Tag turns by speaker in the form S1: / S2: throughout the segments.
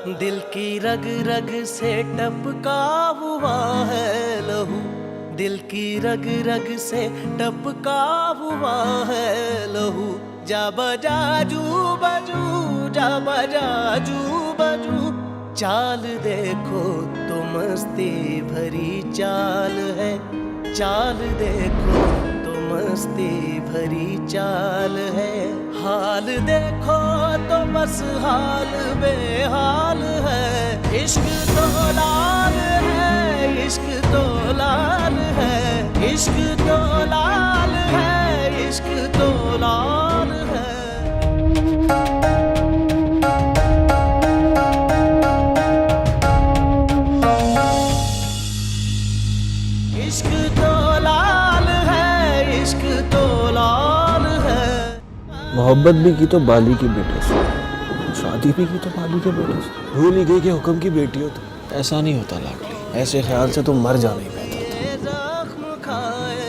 S1: दिल की रग रग से टपका हुआ है लहू, दिल की रग रग से टपका हुआ है लहू। जा बजा जू बजू, जा बजा जू बजू, चाल देखो तो मस्ती भरी चाल है, चाल देखो तो मस्ती भरी चाल है। हाल देखो तो बस हाल बेहाल है, इश्क तो लाल है, इश्क तो लाल है, इश्क तो लाल है, इश्क तो लाल है। इश्क तो लाल है, इश्क तो लाल है।
S2: मोहब्बत भी की तो बाली के बेटे से, शादी भी की तो बाली के बेटे से। भूल ही गई कि हुक्म की बेटी हो तो। ऐसा नहीं होता लाडली, ऐसे ख्याल से तो मर जाना ही बेहतर था।
S1: जख्म खाए।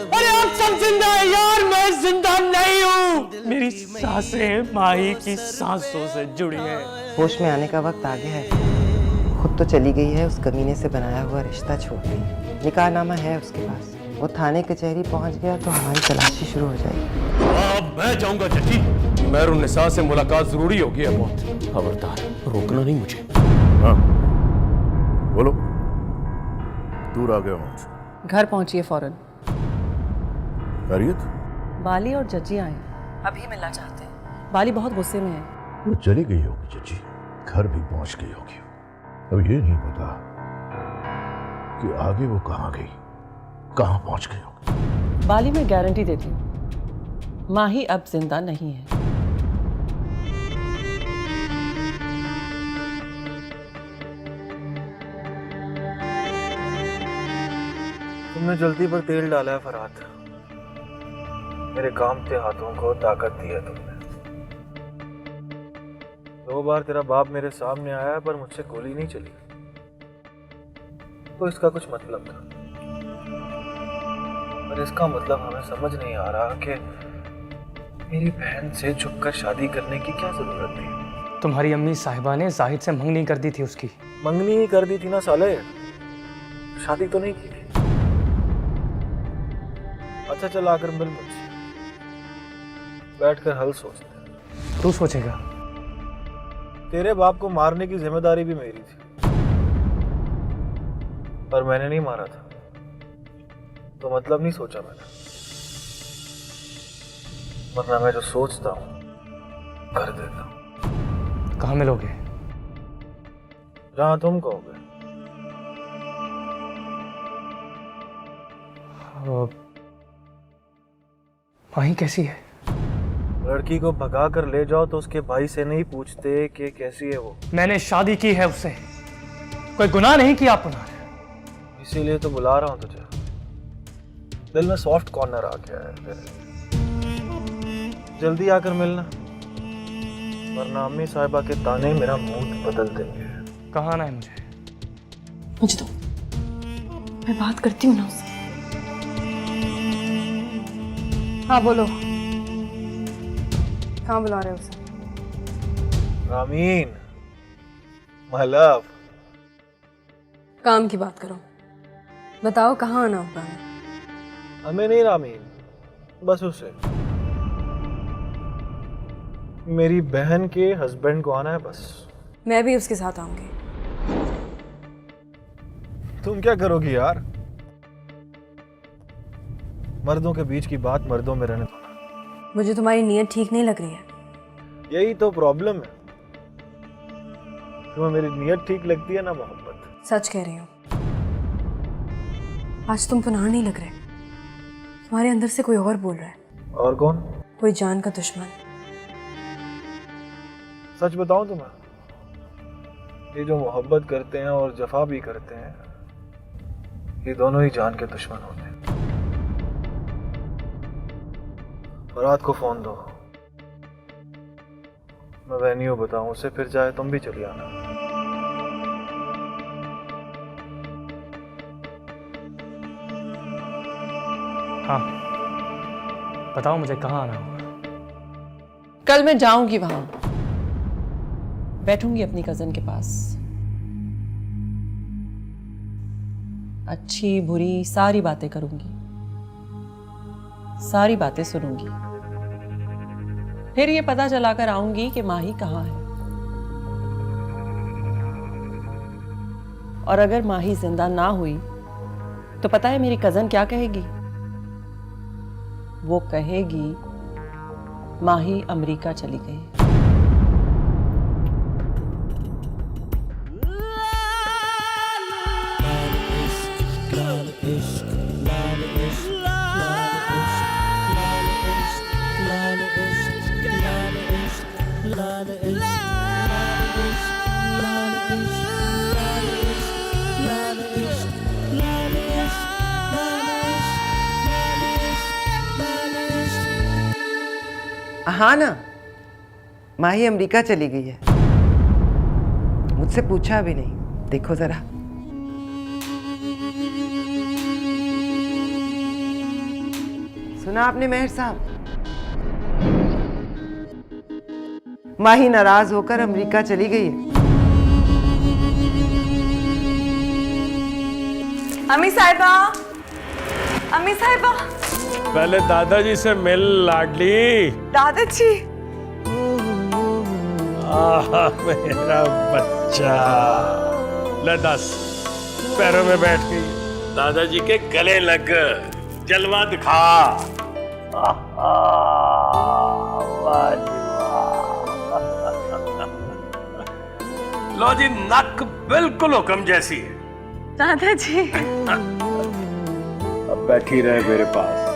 S3: अरे आप सब जिंदा है यार, मैं जिंदा नहीं हूँ। मेरी सांसें माही की सांसों से जुड़ी हैं।
S4: होश में आने का वक्त आ गया है। खुद तो चली गई है, उस कमीने से बनाया हुआ रिश्ता छोड़ गई है। निकाहनामा है उसके पास, वो थाने कचहरी पहुंच गया तो हमारी तलाशी शुरू हो जाएगी।
S5: अब मैं जाऊंगा जजी, मेहरुन्निसा से मुलाकात जरूरी होगी है बहुत। खबरदार, रोकना नहीं मुझे।
S6: हाँ बोलो, दूर आ गया हूँ।
S7: घर पहुंचिए फौरन।
S6: खैरियत?
S7: बाली और जज्जी आए, अभी मिलना चाहते हैं। बाली बहुत गुस्से में है।
S6: वो चली गई होगी जजी, घर भी पहुंच गई होगी। अब ये नहीं पता कि आगे वो कहाँ गई, कहाँ पहुंच गई होगी।
S7: बाली मैं गारंटी देती हूँ, माही अब जिंदा नहीं है।
S2: तुमने जल्दी पर तेल डाला है फरहाद, मेरे कांपते हाथों को ताकत दी है तुमने। 2 बार तेरा बाप मेरे सामने आया पर मुझसे गोली नहीं चली, तो इसका कुछ मतलब था। पर इसका मतलब हमें समझ नहीं आ रहा कि मेरी बहन से झुककर शादी करने की क्या जरूरत थी।
S3: तुम्हारी अम्मी साहिबा ने जाहिद से मंगनी कर दी थी उसकी।
S2: मंगनी ही कर दी थी ना साले, शादी तो नहीं की थी। अच्छा चल आकर मिल मुझसे, बैठकर हल सोचते हैं।
S3: तू सोचेगा?
S2: तेरे बाप को मारने की जिम्मेदारी भी मेरी थी, पर मैंने नहीं मारा था, तो मतलब नहीं सोचा मैंने। वरना मैं जो सोचता हूं कर देता हूं।
S3: कहाँ मिलोगे?
S2: जहां तुम कहोगे।
S3: माही कैसी है?
S2: लड़की को भगा कर ले जाओ तो उसके भाई से नहीं पूछते कि कैसी है वो।
S3: मैंने शादी की है उससे, कोई गुनाह नहीं किया अपना।
S2: इसीलिए तो बुला रहा हूं तुझे। दिल में सॉफ्ट कॉर्नर आ गया है तेरे। जल्दी आकर मिलना, वरना अम्मी साहिबा के ताने मेरा मूड बदल देंगे।
S3: कहाँ आना है मुझे?
S7: मुझे तो, मैं बात करती हूँ ना उससे। हाँ बोलो, कहाँ बुला रहे हो उसे?
S2: Ramin, my love.
S7: काम की बात करो, बताओ कहाँ आना होगा?
S2: हमें नहीं रामीन, बस उसे। मेरी बहन के हस्बैंड को आना है बस।
S7: मैं भी उसके साथ आऊंगी।
S2: तुम क्या करोगी यार? मर्दों के बीच की बात मर्दों में रहने दो।
S7: मुझे तुम्हारी नीयत ठीक नहीं लग रही है।
S2: यही तो प्रॉब्लम है, तुम्हें मेरी नीयत ठीक लगती है ना मोहब्बत।
S7: सच कह रही हूँ, आज तुम पुनः नहीं लग रहे। तुम्हारे अंदर से कोई और बोल रहा है।
S2: और कौन?
S7: कोई जान का दुश्मन।
S2: सच बताऊं तुम्हें, ये जो मोहब्बत करते हैं और जफा भी करते हैं, ये दोनों ही जान के दुश्मन होते हैं। फरहाद को फोन दो, मैं वेन्यू बताऊं उसे, फिर चाहे तुम भी चली आना।
S3: हाँ बताओ मुझे कहाँ आना होगा?
S7: कल मैं जाऊंगी वहां,
S8: बैठूंगी अपनी कजन के पास, अच्छी बुरी सारी बातें करूंगी, सारी बातें सुनूंगी, फिर ये पता चला कर आऊंगी कि माही कहाँ है। और अगर माही जिंदा ना हुई तो पता है मेरी कजन क्या कहेगी? वो कहेगी माही अमेरिका चली गई।
S4: हाँ ना, माही अमेरिका चली गई है। मुझसे पूछा भी नहीं। देखो जरा। सुना आपने मेहर साहब? माही नाराज होकर अमेरिका चली गई है।
S9: अम्मी साहिबा, अम्मी साहिबा।
S5: पहले दादाजी से मिल लाडली।
S9: दादाजी।
S5: मेरा बच्चा। ले दस, पैरों में बैठ गई। दादाजी के गले लग, जलवा दिखा। लो जी, नक बिल्कुल हुक्म जैसी है।
S9: दादाजी।
S5: अब बैठी रहे मेरे पास,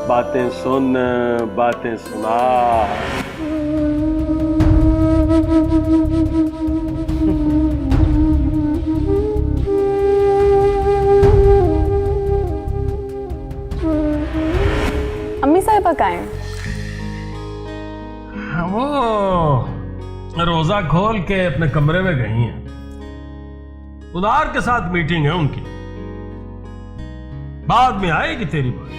S5: बातें सुन, बातें सुना।
S9: अम्मी साहिबा कहाँ हैं?
S5: वो रोजा खोल के अपने कमरे में गई हैं। उदार के साथ मीटिंग है उनकी, बाद में आएगी तेरी बात।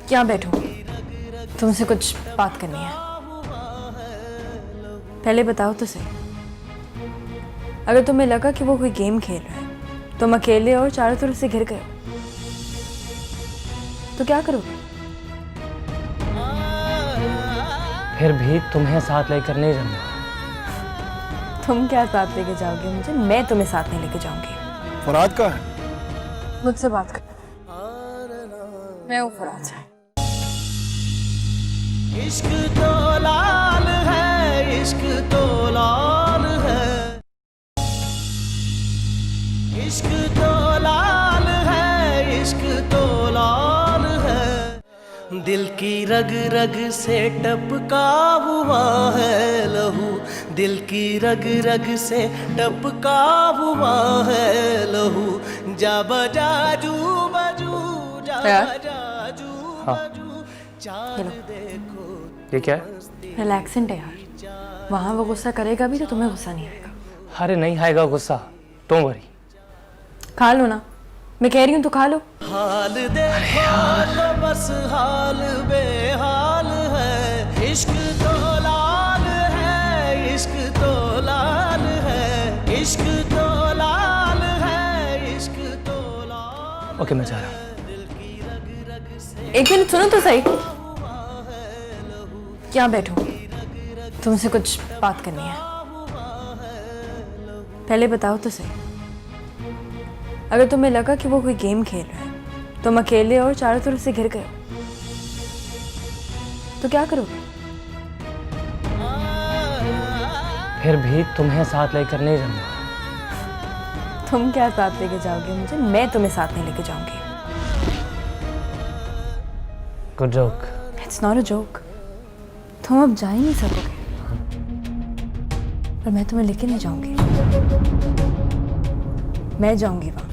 S7: क्या बैठो, तुमसे कुछ बात करनी है। पहले बताओ तो सही, अगर तुम्हें लगा कि वो कोई गेम खेल रहा है, तुम अकेले और चारों तरफ से घिर गए हो, तो क्या करोगे?
S3: फिर भी तुम्हें साथ लेकर नहीं जाऊंगा।
S7: तुम क्या साथ लेके जाओगे मुझे? मैं तुम्हें साथ नहीं लेके जाऊंगी।
S2: फराद का है?
S7: मुझसे बात कर। मैं हूँ फराज।
S1: इश्क तो लाल है, इश्क तो लाल है, इश्क तो लाल है, इश्क तो लाल है। दिल की रग रग से टपका हुआ है लहू, दिल की रग रग से टपका हुआ है लहू। जा बजा जू बजू, जा बजा जू बजू, चार देखो।
S3: ये क्या है?
S7: रिलैक्सेंट है यार, वहाँ वो गुस्सा करेगा भी तो तुम्हें गुस्सा नहीं आएगा।
S3: अरे नहीं आएगा गुस्सा, डोंट वरी।
S7: खा लो ना, मैं कह रही हूँ तो खा लो।
S1: हाल देखो तो बस हाल बेहाल है। इश्क तो लाल है, इश्क तो लाल है, इश्क तो लाल है, इश्क तो लाल।
S3: ओके, मैं जा रहा हूँ।
S7: एक मिनट सुनो तो सही। क्या बैठो, तुमसे कुछ बात करनी है। पहले बताओ तो सही, अगर तुम्हें लगा कि वो कोई गेम खेल रहा है, तुम अकेले और चारों तरफ से घिर गए हो, तो क्या करोगे?
S3: फिर भी तुम्हें साथ लेकर नहीं जाऊंगा।
S7: तुम क्या साथ लेके जाओगे मुझे? मैं तुम्हें साथ नहीं लेके जाऊंगी।
S3: Good joke.
S7: It's not a joke. तुम अब जा ही नहीं सकोगे, पर मैं तुम्हें लेके नहीं जाऊंगी। मैं जाऊंगी वहां,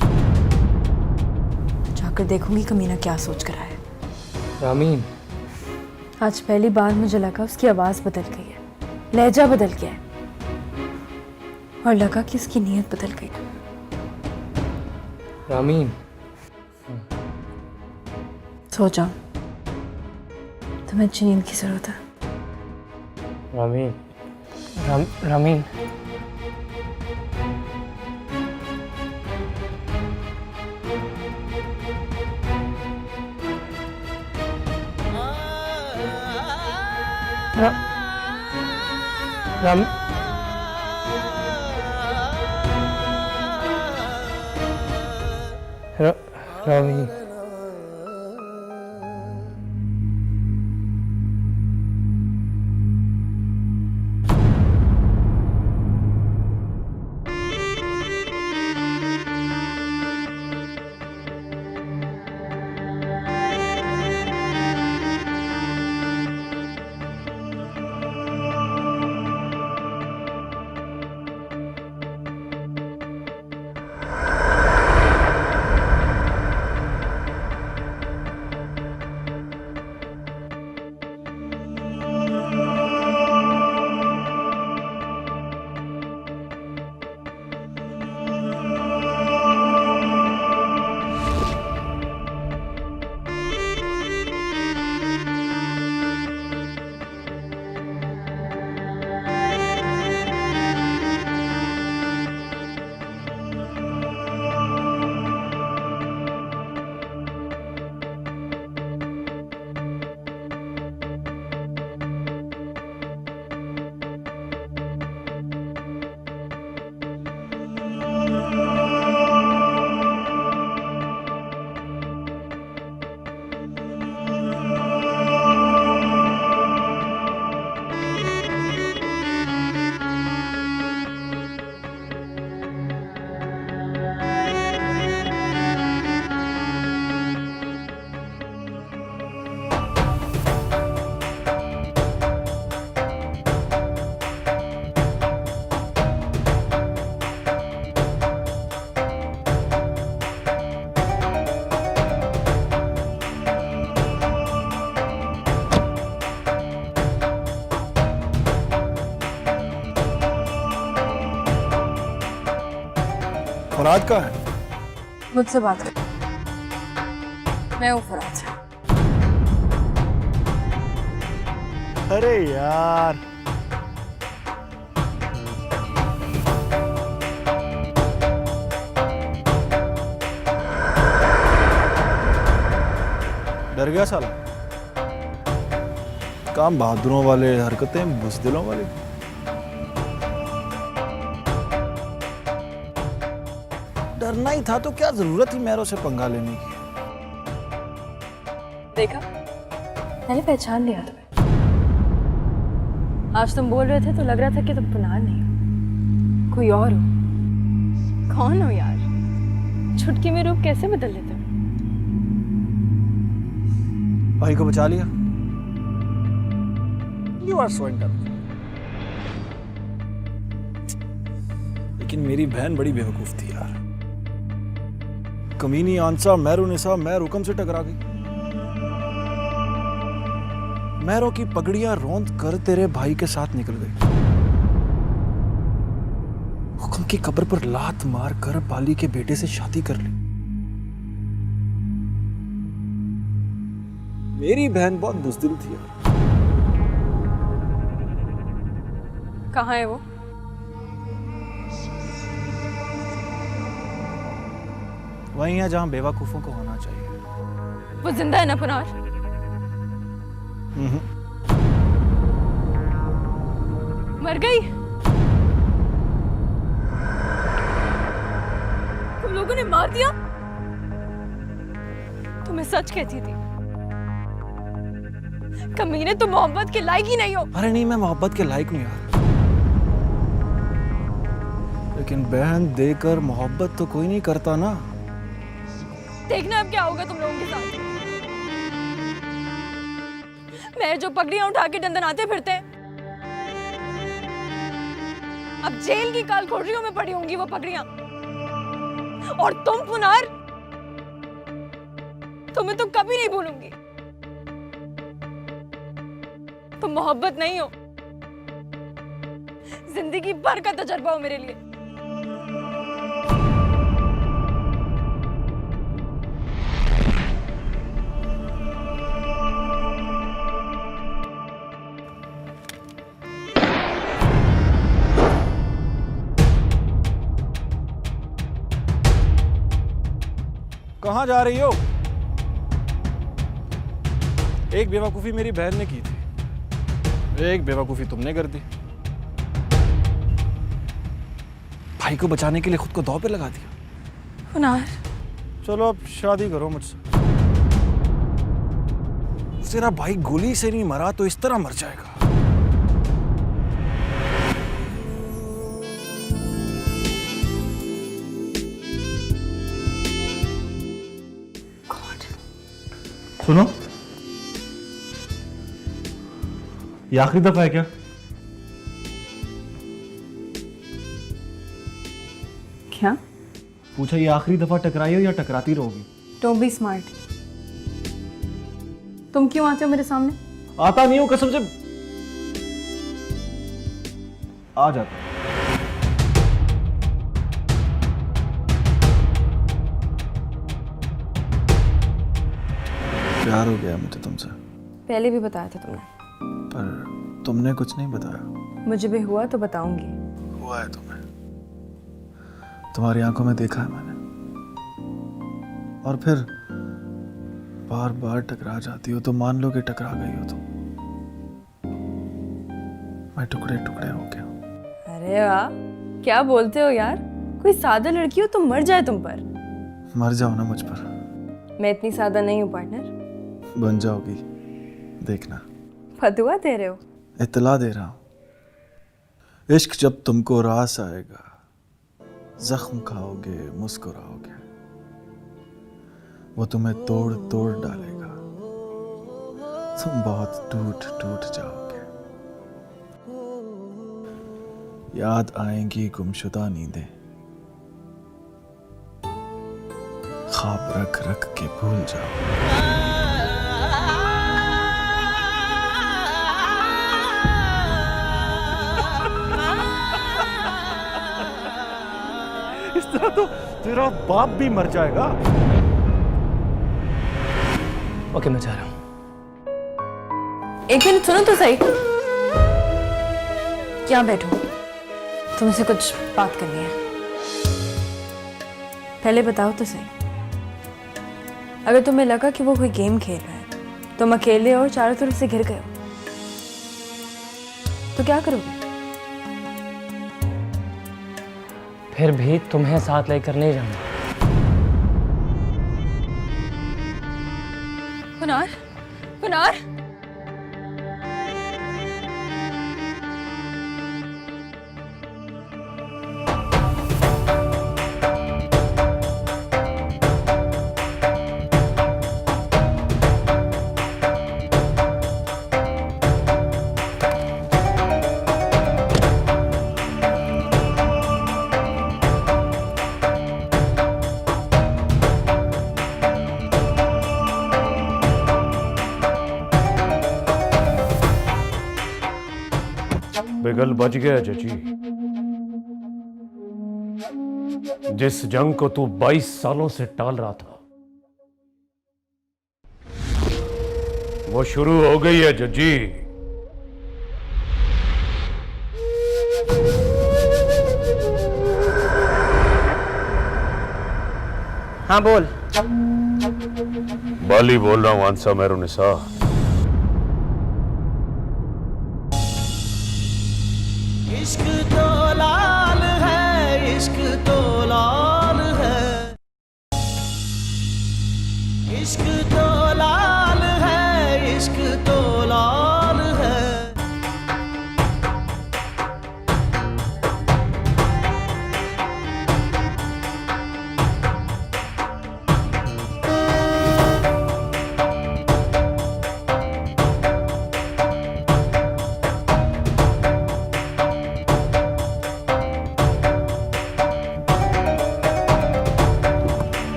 S7: जाकर देखूंगी कमीना क्या सोच कर आया है।
S3: रामीन,
S7: आज पहली बार मुझे लगा उसकी आवाज बदल गई है, लहजा बदल गया है। और लगा कि उसकी नीयत बदल गई।
S3: रामीन,
S7: सो जाओ, तुम्हें अच्छी नींद की जरूरत है।
S3: रामीन, रामीन। राम रामीन।
S2: फराद का है?
S7: मुझसे बात कर, मैं हूँ फराज।
S2: अरे यार, डर गया साला। काम बहादुरों वाले, हरकतें बुज़दिलों वाली। डरना ही था तो क्या जरूरत थी मेहरों से पंगा लेने की।
S7: देखा, मैंने पहचान लिया तुम्हें। आज तुम बोल रहे थे तो लग रहा था कि तुम पुनार नहीं हो, कोई और हो। कौन हो यार? छुटकी में रूप कैसे बदल लेते हो?
S2: भाई को बचा लिया। You are so intelligent. लेकिन मेरी बहन बड़ी बेवकूफ थी यार। कमीनी आंसा मेहरुनिसा मेहर हुक्म से टकरा गई। मेहरों की पगड़ियां रौंद कर तेरे भाई के साथ निकल गई। हुक्म की कब्र पर लात मार कर बाली के बेटे से शादी कर ली। मेरी बहन बहुत बुज़दिल थी यार।
S7: कहाँ है वो?
S2: वहीं है जहां बेवकूफों को होना चाहिए।
S7: वो जिंदा है ना पुनार? मर गई? तुम लोगों ने मार दिया? तो मैं सच कहती थी, कमीने तुम मोहब्बत के लायक ही नहीं हो।
S2: अरे नहीं, मैं मोहब्बत के लायक हूं यार, लेकिन बहन देकर मोहब्बत तो कोई नहीं करता ना।
S7: देखना अब क्या होगा तुम लोगों के साथ। मैं जो पगड़ियां उठा के दंदनाते फिरते हैं, अब जेल की काल कोठरियों में पड़ी होंगी वो पगड़ियां। और तुम पुनार, तुम्हें तो कभी नहीं भूलूंगी। तुम मोहब्बत नहीं हो, जिंदगी भर का तजर्बा हो मेरे लिए।
S2: कहाँ जा रही हो? एक बेवकूफी मेरी बहन ने की थी, एक बेवकूफी तुमने कर दी। भाई को बचाने के लिए खुद को दांव पे लगा दिया।
S9: कुनार,
S2: चलो अब शादी करो मुझसे। तेरा भाई गोली से नहीं मरा तो इस तरह मर जाएगा।
S10: सुनो, ये आखिरी दफा है क्या?
S9: क्या?
S10: पूछा ये आखिरी दफा टकराई हो या टकराती रहोगी?
S9: Don't be smart. तुम क्यों आते हो मेरे सामने?
S10: आता नहीं हूं, कसम से आ जाता।
S2: प्यार हो गया मुझे तुमसे।
S9: पहले भी बताया था तुमने।
S2: पर तुमने कुछ नहीं बताया।
S9: मुझे भी हुआ तो बताऊंगी।
S2: हुआ है तुम्हें, तुम्हारी आंखों में देखा है मैंने। और फिर बार बार टकरा जाती हो तो मान लो कि टकरा गई हो तुम। मैं टुकड़े टुकड़े हो गया।
S9: अरे वाह, क्या बोलते हो यार? कोई सादा लड़की हो तो मर जाए तुम पर।
S2: मर जाओ ना मुझ पर।
S9: मैं इतनी सादा नहीं हूँ पार्टनर।
S2: बन जाओगी, देखना।
S9: फतवा दे रहे हो?
S2: इत्तला दे रहा हूं। इश्क जब तुमको रास आएगा, जख्म खाओगे, मुस्कुराओगे, वो तुम्हें तोड़ तोड़ डालेगा, तुम बहुत टूट टूट जाओगे। याद आएंगी गुमशुदा नींदें, ख्वाब रख रख के भूल जाओ।
S10: इस तरह तो तेरा बाप भी मर जाएगा।
S3: ओके, मैं जा रहा हूं।
S9: एक मिनट सुनो तो सही। क्या बैठो, तुमसे कुछ बात करनी है। पहले बताओ तो सही, अगर तुम्हें लगा कि वो कोई गेम खेल रहा है, तुम अकेले और चारों तरफ से घिर गए हो, तो क्या करोगे?
S3: फिर भी तुम्हें साथ लेकर नहीं जाऊंगा।
S9: कुनार, कुनार,
S5: बिगल बच गया जजी। जिस जंग को तू 22 सालों से टाल रहा था, वो शुरू हो गई है जजी।
S4: हाँ बोल।
S5: बाली बोल रहा हूं आंसा मेहरुनिसा।
S1: इश्क तो लाल है, इश्क तो लाल है, इश्क तो लाल है, इश्क तो लाल है।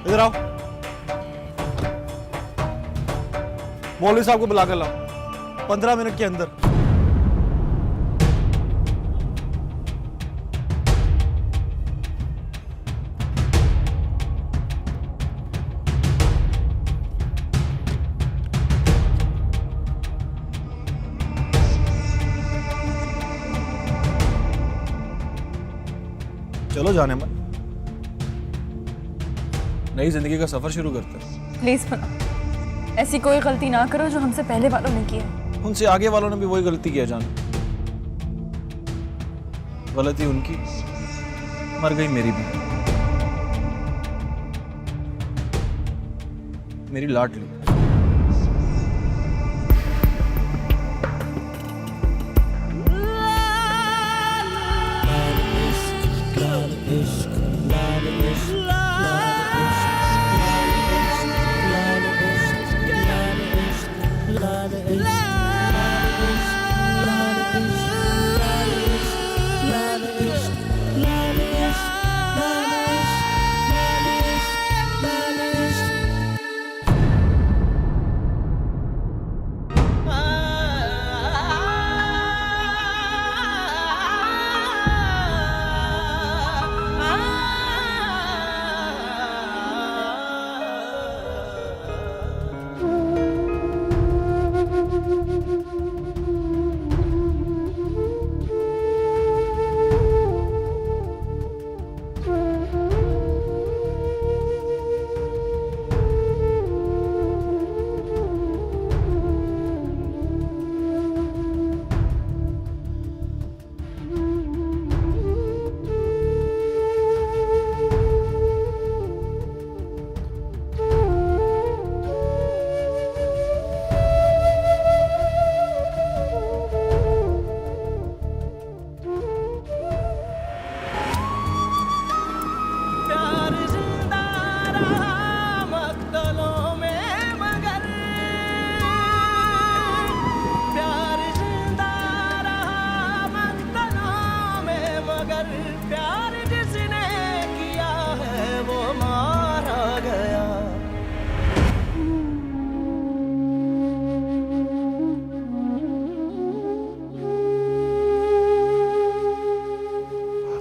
S2: इधर आओ, मौलवी साहब को बुला कर लाओ 15 मिनट के अंदर। चलो जाने मन। नई जिंदगी का सफर शुरू करते हैं।
S9: प्लीज मना, ऐसी कोई गलती ना करो जो हमसे पहले वालों ने की है।
S2: उनसे आगे वालों ने भी वही गलती किया जान। गलती उनकी, मर गई मेरी भी। मेरी लाडली।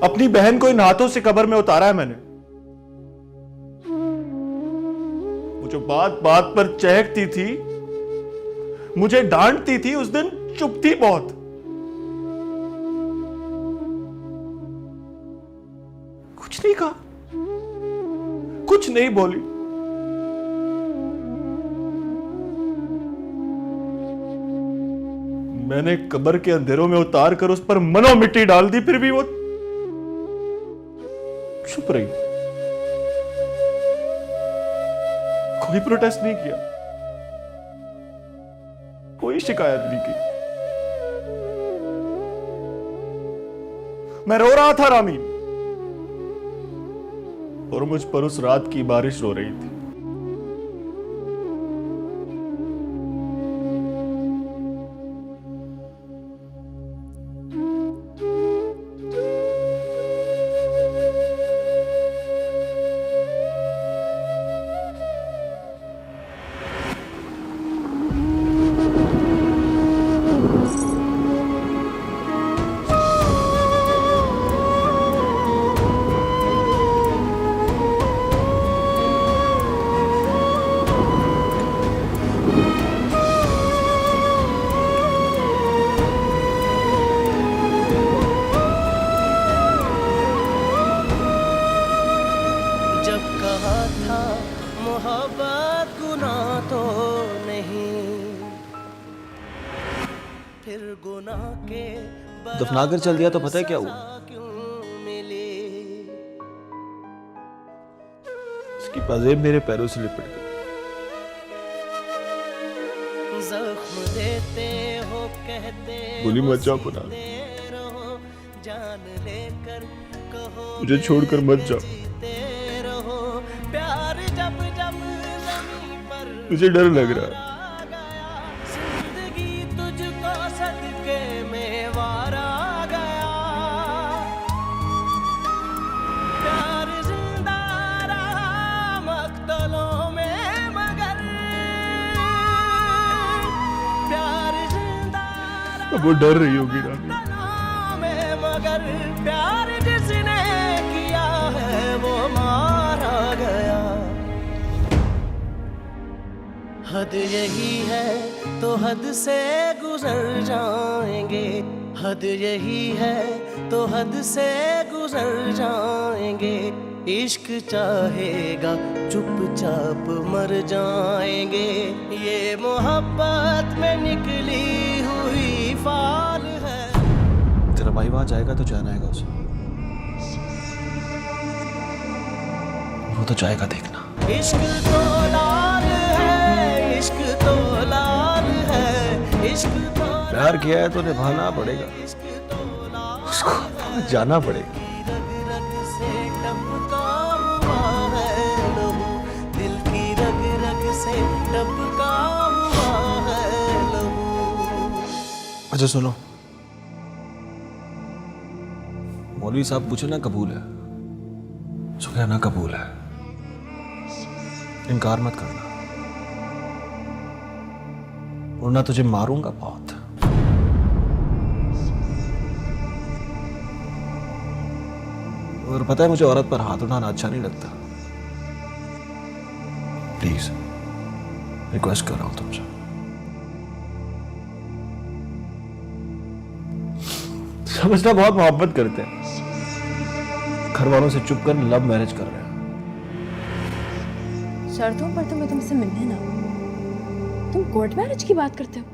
S10: अपनी बहन को इन हाथों से कब्र में उतारा है मैंने। वो जो बात बात पर चहकती थी, मुझे डांटती थी, उस दिन चुप थी बहुत। कुछ नहीं कहा, कुछ नहीं बोली। मैंने कब्र के अंधेरों में उतार कर उस पर मनो मिट्टी डाल दी, फिर भी वो चुप रही। कोई प्रोटेस्ट नहीं किया, कोई शिकायत नहीं की। मैं रो रहा था रामीन, और मुझ पर उस रात की बारिश रो रही थी।
S1: मोहब्बत गुनाह तो नहीं, फिर गुनाह के
S2: दफनाकर चल दिया तो पता है क्या हुआ? उसकी पाजेब मेरे पैरों से लिपट गई।
S1: जख्म देते हो कहते
S10: गोली मत जाओ पुनार,
S1: जान लेकर कहो
S10: मुझे छोड़कर मत जाओ।
S1: प्यार जब जब ज़मीं पर
S10: मुझे डर लग रहा है।
S1: जिंदगी तुझको सदके में वारा गया, प्यार जिंदा रहा मक्तलों में मगर, प्यार जिंदा
S10: अब वो डर रही होगी रानी।
S1: में मगर, प्यार जिसने किया है वो मारा गया। हद यही है तो हद से गुजर जाएंगे, हद यही है तो हद से गुजर जाएंगे। जाएंगे, इश्क चाहेगा चुपचाप मर जाएंगे। ये मोहब्बत में निकली हुई फाल है।
S2: तेरा भाई वहां जाएगा तो जाना आएगा उसे, वो तो जाएगा देखना।
S1: इश्क तो लाल है, इश्क तो लाल है, इश्क तो
S2: प्यार किया है तो निभाना पड़ेगा, उसको जाना पड़ेगा।
S1: रग रग से टपका हुआ है लहू, दिल की रग रग से टपका हुआ है लहू।
S2: अच्छा सुनो, मौलवी साहब पूछे ना कबूल है, सो कहना कबूल है, इनकार मत करना, वरना तुझे मारूंगा बहुत। और पता है मुझे औरत पर हाथ उठाना अच्छा नहीं लगता। प्लीज रिक्वेस्ट कर रहा हूं तुमसे। समझना बहुत मोहब्बत करते हैं, घर वालों से चुप कर लव मैरिज कर रहे हैं।
S9: शर्तों पर तो मैं तुमसे मिलने ना, तुम कोर्ट मैरिज की बात करते हो।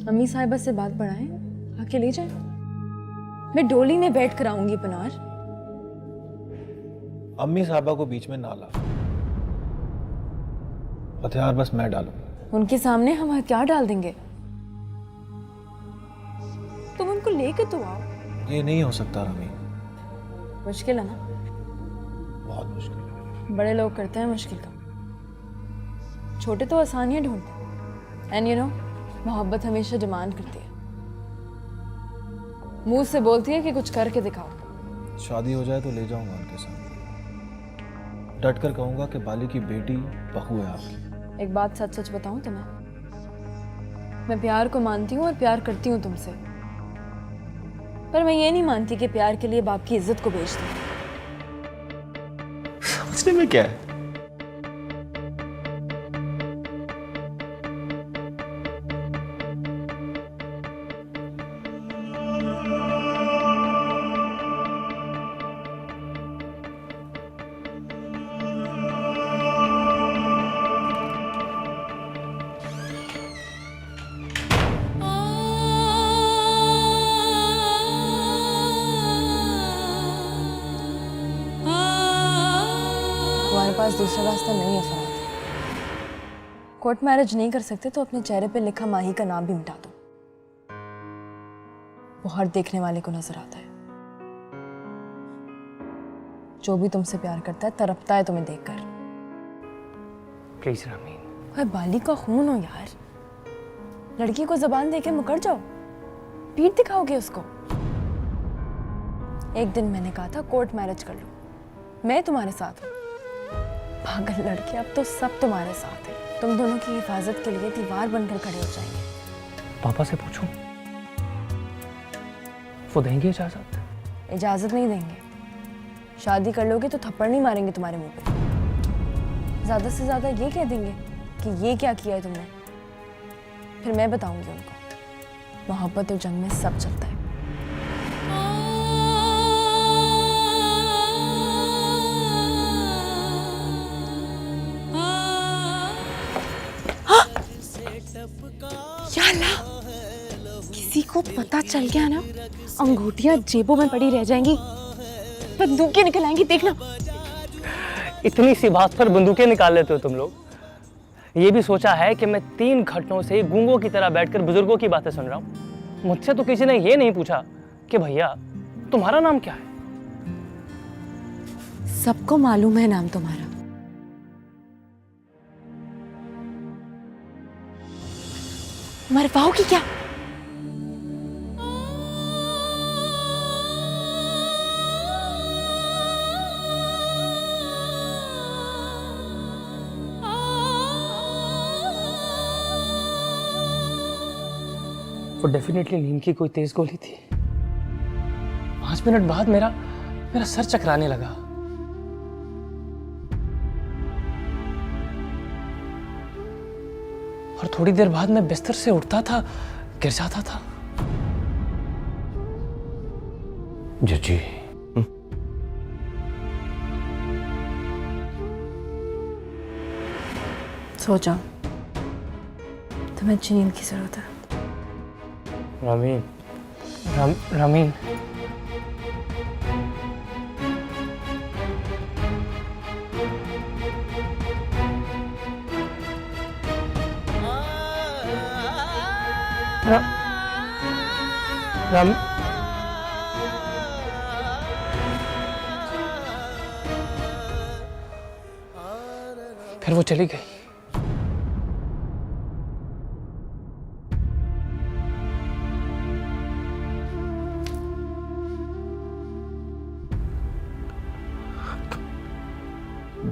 S9: अम्मी साहिबा से बात बढ़ाएं, आके ले जाए। मैं डोली में बैठ कर आऊंगी पनार।
S2: अम्मी साहबा को बीच में ना ला, हथियार बस मैं डालूंगा।
S9: उनके सामने हम हथियार डाल देंगे, तुम उनको लेके तो आओ।
S2: ये नहीं हो सकता रमी,
S9: मुश्किल है ना,
S2: बहुत मुश्किल है।
S9: बड़े लोग करते हैं मुश्किल काम, छोटे तो आसानियां ढूंढते हैं। एंड यू नो, मोहब्बत हमेशा डिमांड करती है, मुंह से बोलती है कि कुछ करके दिखाओ।
S2: शादी हो जाए तो ले जाऊंगा उनके साथ, डट कर कहूंगा कि बाली की बेटी बहू है आपकी।
S9: एक बात सच सच बताऊं तुम्हें, मैं प्यार को मानती हूँ और प्यार करती हूँ तुमसे, पर मैं ये नहीं मानती कि प्यार के लिए बाप की इज्जत को बेच दूं।
S2: समझने में क्या है?
S9: तुम्हारे पास दूसरा रास्ता नहीं है फराद। कोर्ट मैरिज नहीं कर सकते तो अपने चेहरे पे लिखा माही का नाम भी मिटा दो, वो हर देखने वाले को नजर आता है। जो भी तुमसे प्यार करता है तड़पता है तुम्हें देखकर।
S3: प्लीज रामीन,
S9: भाई बाली का खून हो यार, लड़की को जबान देके मुकर जाओ, पीठ दिखाओगे उसको। एक दिन मैंने कहा था कोर्ट मैरिज कर लो, मैं तुम्हारे साथ हूँ। पागल लड़के, अब तो सब तुम्हारे साथ है, तुम दोनों की हिफाजत के लिए दीवार बनकर खड़े हो जाएंगे।
S3: पापा से पूछूं, वो देंगे इजाजत?
S9: इजाजत नहीं देंगे, शादी कर लोगे तो थप्पड़ नहीं मारेंगे तुम्हारे मुंह पे, ज्यादा से ज्यादा ये कह देंगे कि ये क्या किया है तुमने, फिर मैं बताऊंगी उनको। मोहब्बत और जंग में सब चलता है।
S7: किसी को पता चल गया ना, अंगूठियां जेबों में पड़ी रह जाएंगी, बंदूकें निकल आएंगी, देखना।
S3: इतनी सी बात पर बंदूकें निकाल लेते हो तुम लोग। ये भी सोचा है कि मैं 3 घंटों से गूंगों की तरह बैठकर बुजुर्गों की बातें सुन रहा हूँ। मुझसे तो किसी ने ये नहीं पूछा कि भैया तुम्हारा नाम क्या है।
S7: सबको मालूम है नाम तुम्हारा। मरवाओगी क्या?
S3: वो डेफिनेटली नीम की कोई तेज गोली थी। 5 मिनट बाद मेरा सर चकराने लगा। और थोड़ी देर बाद मैं बिस्तर से उठता था, गिर जाता था।
S6: जजी,
S9: सो जाओ, तुम्हें अच्छी नींद की जरूरत है।
S3: रमीन, रमीन, रम फिर वो चली गई।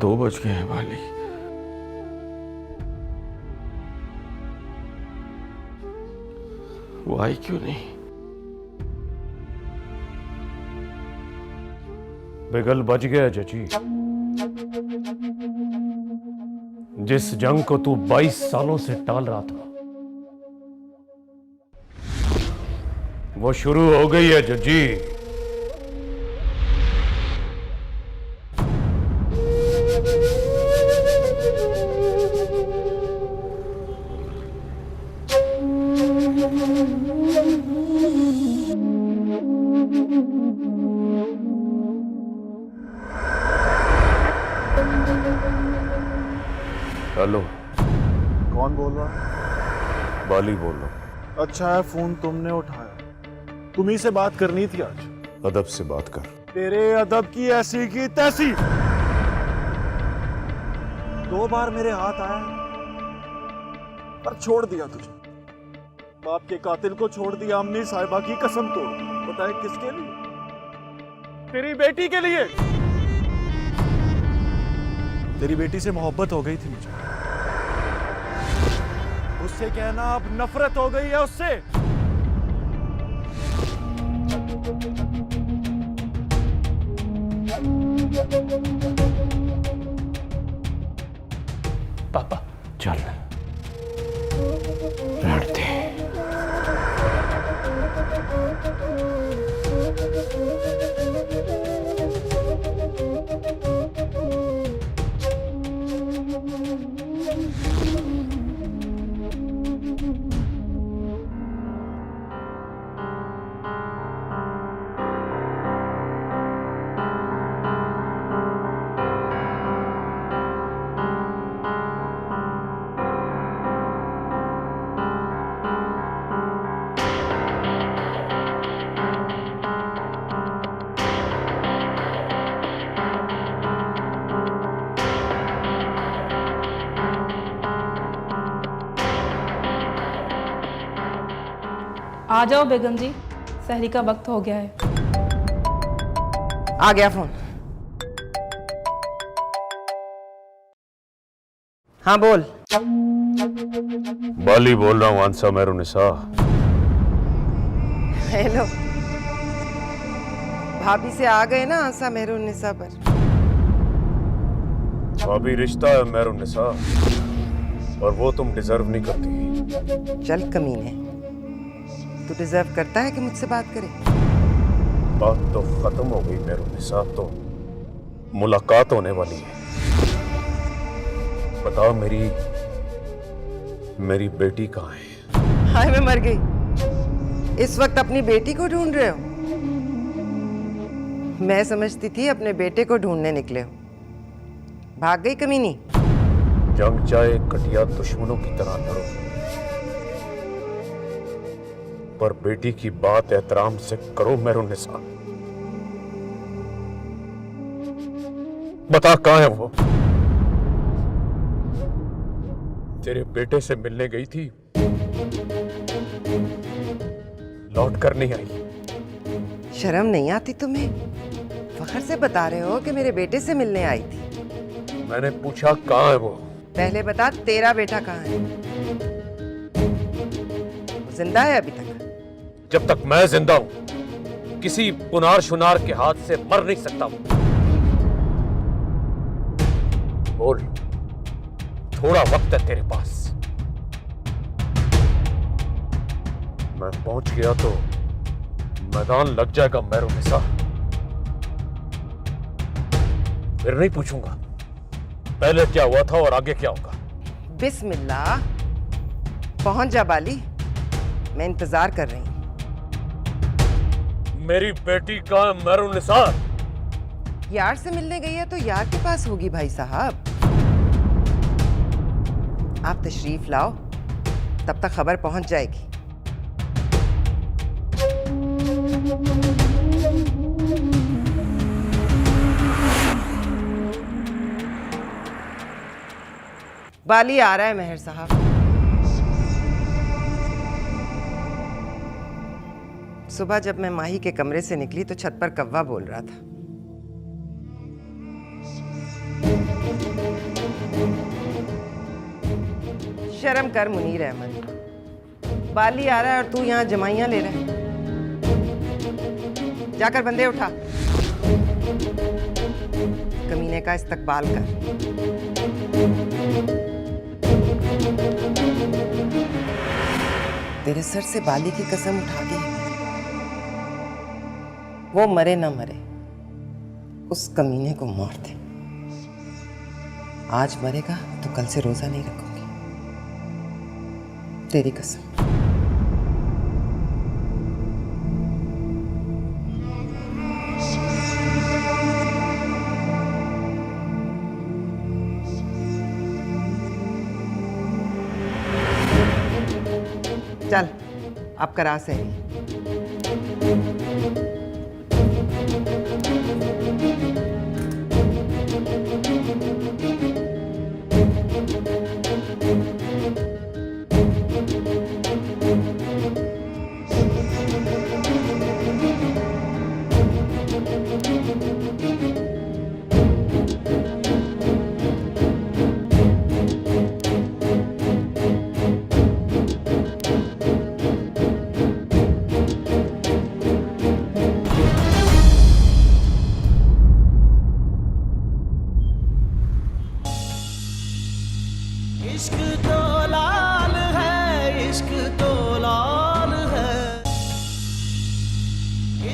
S5: दो बज गए हैं बाली। वो आई क्यों नहीं? बिगल बज गया जजी। जिस जंग को तू 22 सालों से टाल रहा था वो शुरू हो गई है जजी। हेलो,
S10: कौन बोल रहा?
S5: बाली बोल रहा हूं।
S10: अच्छा है फोन तुमने उठाया, तुम्ही से बात करनी थी आज।
S5: अदब से बात कर।
S10: तेरे अदब की ऐसी की तैसी। 2 बार मेरे हाथ आया पर छोड़ दिया तुझे। बाप के कातिल को छोड़ दिया, अम्मी साहिबा की कसम तोड़ दी। बताए किसके लिए? तेरी बेटी के लिए। तेरी बेटी से मोहब्बत हो गई थी मुझे, उससे कहना अब नफरत हो गई है उससे।
S3: पापा
S5: चल लड़ते।
S7: आ जाओ बेगम जी, सहरी का वक्त हो गया है।
S4: आ गया फोन। हाँ बोल।
S5: बाली बोल रहा हूं। आंसा मेहरुन्निसा।
S4: हेलो, भाभी से आ गए ना आंसा मेहरुन्निसा पर।
S5: भाभी रिश्ता है मेहरुन्निसा, और वो तुम डिजर्व नहीं करती।
S4: चल कमीने, तू डिजर्व करता है कि मुझसे बात करे?
S5: बात तो खत्म हो गई मेहरुन्निसा, तो मुलाकात होने वाली है। बताओ मेरी बेटी कहाँ है?
S4: हाय मैं मर गई। इस वक्त अपनी बेटी को ढूंढ रहे हो? मैं समझती थी अपने बेटे को ढूंढने निकले हो। भाग गई कमीनी।
S5: जंग चाहे कटिया दुश्मनों की तरह लड़ो, पर बेटी की बात एहतराम से करो मेहरुन्निसा। बता कहाँ है वो? तेरे बेटे से मिलने गई थी, लौट कर नहीं आई।
S4: शर्म नहीं आती तुम्हें? फखर से बता रहे हो कि मेरे बेटे से मिलने आई थी।
S5: मैंने पूछा कहाँ है वो?
S4: पहले बता तेरा बेटा कहाँ है? वो जिंदा है अभी तक?
S5: जब तक मैं जिंदा हूं किसी पुनार शुनार के हाथ से मर नहीं सकता वो। बोल, थोड़ा वक्त है तेरे पास। मैं पहुंच गया तो मैदान लग जाएगा मेहरुन्निसा। फिर नहीं पूछूंगा पहले क्या हुआ था और आगे क्या होगा।
S4: बिस्मिल्लाह। पहुंच जा बाली, मैं इंतजार कर रही हूँ।
S5: मेरी बेटी का मेहरुन्निसा
S4: यार से मिलने गई है तो यार के पास होगी भाई साहब। आप तशरीफ लाओ, तब तक खबर पहुंच जाएगी। बाली आ रहा है मेहर साहब। सुबह जब मैं माही के कमरे से निकली तो छत पर कव्वा बोल रहा था। शर्म कर मुनीर अहमद, बाली आ रहा है और तू यहाँ जमाइयां ले रहा है। जाकर बंदे उठा, कमीने का इस्तकबाल कर। तेरे सर से बाली की कसम उठा दी है। वो मरे ना मरे, उस कमीने को मार दे। आज मरेगा तो कल से रोजा नहीं रखूंगी, तेरी कसम। चल अब करा सही।
S1: इश्क तो लाल है, इश्क तो लाल है,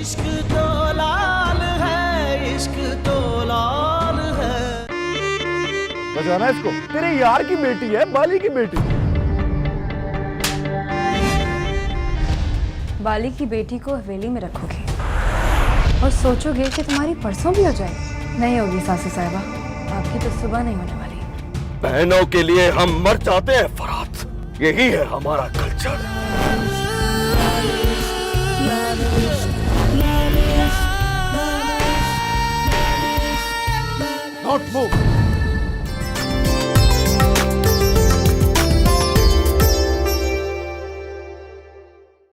S1: इश्क तो लाल है, इश्क तो लाल है।
S10: बजाना इसको, तेरे यार की बेटी है, बाली की बेटी।
S9: बाली की बेटी को हवेली में रखोगे और सोचोगे कि तुम्हारी परसों भी हो जाए। नहीं होगी सासू साहिबा, आपकी तो सुबह नहीं होने वाली।
S5: बहनों के लिए हम मर जाते हैं फरात, यही है हमारा कल्चर।
S10: Don't move.